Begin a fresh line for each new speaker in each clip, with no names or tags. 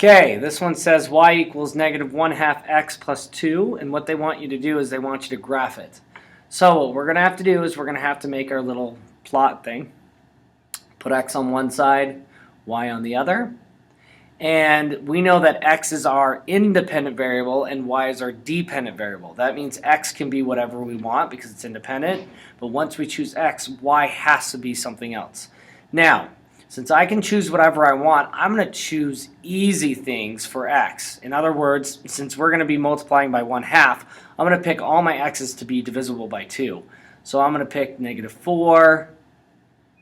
Okay, this one says y equals negative 1/2 x plus 2, and what they want you to do is they want you to graph it. So what we're going to have to do is we're going to have to make our little plot thing. Put x on one side, y on the other. And we know that x is our independent variable and y is our dependent variable. That means x can be whatever we want because it's independent, but once we choose x, y has to be something else. Now, since I can choose whatever I want, I'm going to choose easy things for x. In other words, since we're going to be multiplying by 1/2, I'm going to pick all my x's to be divisible by 2. So I'm going to pick -4,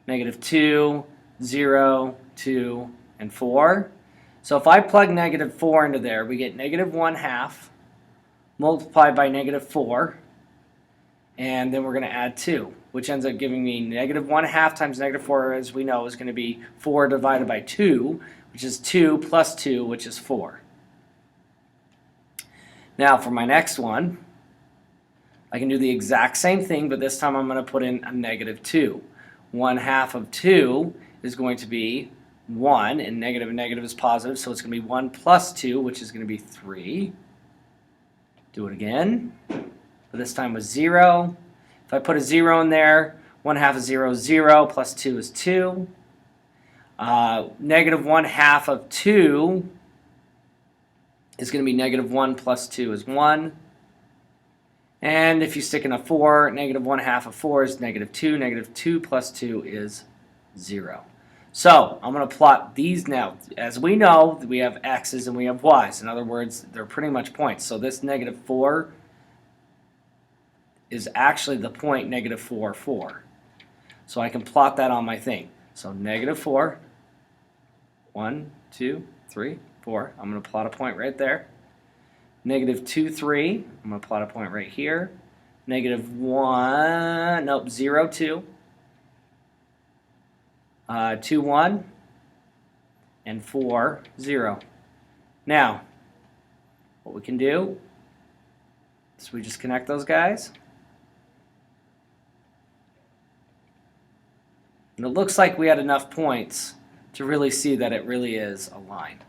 -2, 0, 2, and 4. So if I plug -4 into there, we get -1/2 multiplied by -4, and then we're going to add 2, which ends up giving me -1/2 times -4, as we know, is going to be 4 divided by 2, which is 2 plus 2, which is 4. Now for my next one, I can do the exact same thing, but this time I'm going to put in a -2. 1/2 of 2 is going to be 1, and negative is positive, so it's going to be 1 plus 2, which is going to be 3. Do it again, but this time with 0. If I put a 0 in there, 1/2 of 0 is 0, plus 2 is 2. -1/2 of 2 is going to be -1 plus 2 is 1. And if you stick in a 4, -1/2 of 4 is -2. -2 plus 2 is 0. So I'm going to plot these now. As we know, we have x's and we have y's. In other words, they're pretty much points. So this -4 is actually the point -4, 4. So I can plot that on my thing. So -4, 1, 2, 3, 4. I'm going to plot a point right there. -2, 3. I'm going to plot a point right here. -1, nope, 0, 2. 2, 1, and 4, 0. Now, what we can do is we just connect those guys. And it looks like we had enough points to really see that it really is a line.